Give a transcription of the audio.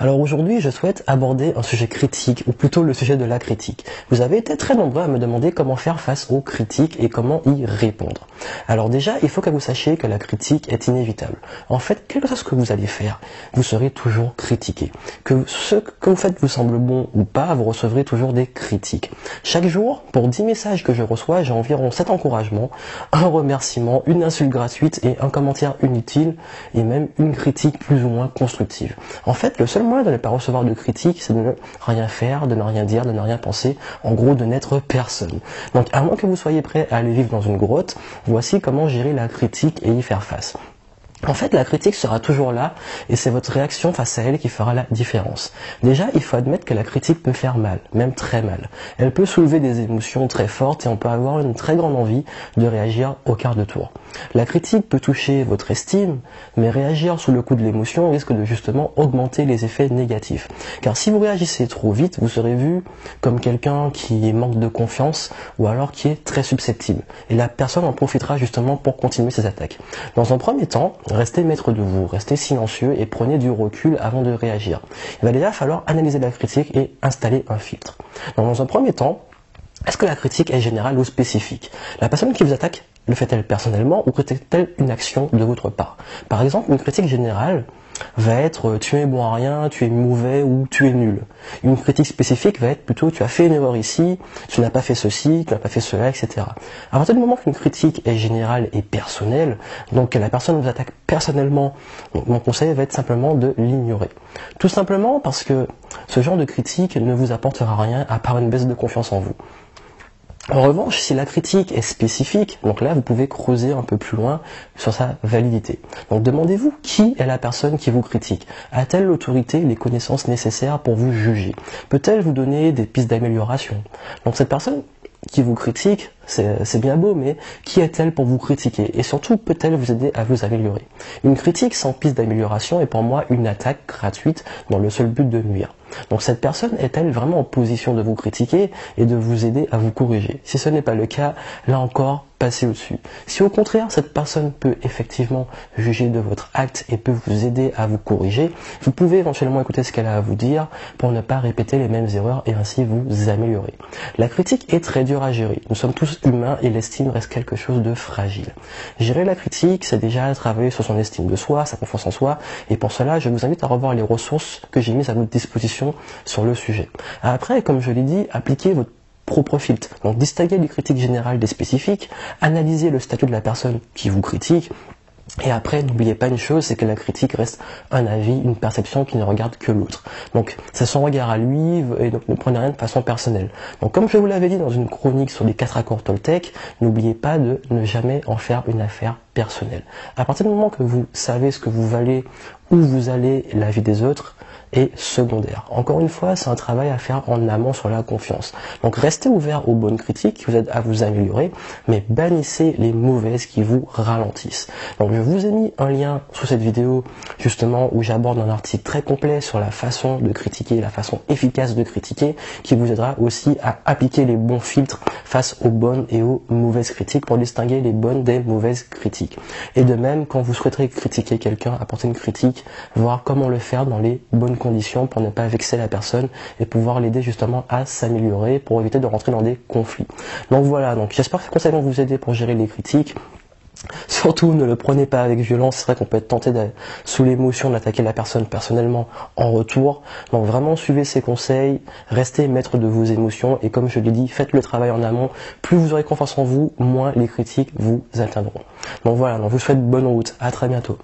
Alors aujourd'hui, je souhaite aborder un sujet critique, ou plutôt le sujet de la critique. Vous avez été très nombreux à me demander comment faire face aux critiques et comment y répondre. Alors déjà, il faut que vous sachiez que la critique est inévitable. En fait, quel que soit ce que vous allez faire, vous serez toujours critiqué. Que ce que vous faites vous semble bon ou pas, vous recevrez toujours des critiques. Chaque jour, pour 10 messages que je reçois, j'ai environ 7 encouragements, un remerciement, une insulte gratuite et un commentaire inutile, et même une critique plus ou moins constructive. En fait, le seul moyen de ne pas recevoir de critiques, c'est de ne rien faire, de ne rien dire, de ne rien penser, en gros de n'être personne. Donc à moins que vous soyez prêt à aller vivre dans une grotte, voici comment gérer la critique et y faire face. En fait, la critique sera toujours là et c'est votre réaction face à elle qui fera la différence. Déjà, il faut admettre que la critique peut faire mal, même très mal. Elle peut soulever des émotions très fortes et on peut avoir une très grande envie de réagir au quart de tour. La critique peut toucher votre estime, mais réagir sous le coup de l'émotion risque de justement augmenter les effets négatifs. Car si vous réagissez trop vite, vous serez vu comme quelqu'un qui manque de confiance ou alors qui est très susceptible. Et la personne en profitera justement pour continuer ses attaques. Dans un premier temps, restez maître de vous, restez silencieux et prenez du recul avant de réagir. Il va déjà falloir analyser la critique et installer un filtre. Donc, dans un premier temps, est-ce que la critique est générale ou spécifique? La personne qui vous attaque le fait-elle personnellement ou critique-t-elle une action de votre part? Par exemple, une critique générale va être tu es bon à rien, tu es mauvais ou tu es nul. Une critique spécifique va être plutôt tu as fait une erreur ici, tu n'as pas fait ceci, tu n'as pas fait cela, etc. À partir du moment qu'une critique est générale et personnelle, donc que la personne vous attaque personnellement, mon conseil va être simplement de l'ignorer. Tout simplement parce que ce genre de critique ne vous apportera rien à part une baisse de confiance en vous. En revanche, si la critique est spécifique, donc là vous pouvez creuser un peu plus loin sur sa validité. Donc demandez-vous qui est la personne qui vous critique. A-t-elle l'autorité et les connaissances nécessaires pour vous juger? Peut-elle vous donner des pistes d'amélioration? Donc cette personne qui vous critique, c'est bien beau, mais qui est-elle pour vous critiquer? Et surtout, peut-elle vous aider à vous améliorer? Une critique sans piste d'amélioration est pour moi une attaque gratuite dans le seul but de nuire. Donc cette personne est-elle vraiment en position de vous critiquer et de vous aider à vous corriger? Si ce n'est pas le cas, là encore, passez au-dessus. Si au contraire, cette personne peut effectivement juger de votre acte et peut vous aider à vous corriger, vous pouvez éventuellement écouter ce qu'elle a à vous dire pour ne pas répéter les mêmes erreurs et ainsi vous améliorer. La critique est très dure à gérer. Nous sommes tous humains et l'estime reste quelque chose de fragile. Gérer la critique, c'est déjà travailler sur son estime de soi, sa confiance en soi, et pour cela, je vous invite à revoir les ressources que j'ai mises à votre disposition sur le sujet. Après, comme je l'ai dit, appliquez votre propre filtre. Donc distinguez les critiques générales des spécifiques, analysez le statut de la personne qui vous critique, et après, n'oubliez pas une chose, c'est que la critique reste un avis, une perception qui ne regarde que l'autre. Donc, c'est son regard à lui, et donc ne prenez rien de façon personnelle. Donc, comme je vous l'avais dit dans une chronique sur les 4 accords Toltec, n'oubliez pas de ne jamais en faire une affaire personnelle. À partir du moment que vous savez ce que vous valez, où vous allez, la vie des autres est secondaire. Encore une fois, c'est un travail à faire en amont sur la confiance. Donc restez ouvert aux bonnes critiques qui vous aident à vous améliorer, mais bannissez les mauvaises qui vous ralentissent. Donc je vous ai mis un lien sous cette vidéo justement où j'aborde un article très complet sur la façon de critiquer, la façon efficace de critiquer, qui vous aidera aussi à appliquer les bons filtres face aux bonnes et aux mauvaises critiques pour distinguer les bonnes des mauvaises critiques. Et de même, quand vous souhaiterez critiquer quelqu'un, apporter une critique, voir comment le faire dans les bonnes conditions pour ne pas vexer la personne et pouvoir l'aider justement à s'améliorer pour éviter de rentrer dans des conflits. Donc voilà, donc j'espère que ces conseils vont vous aider pour gérer les critiques. Surtout ne le prenez pas avec violence, c'est vrai qu'on peut être tenté sous l'émotion d'attaquer la personne personnellement en retour. Donc vraiment suivez ces conseils, restez maître de vos émotions et comme je l'ai dit, faites le travail en amont. Plus vous aurez confiance en vous, moins les critiques vous atteindront. Donc voilà, donc je vous souhaite bonne route, à très bientôt.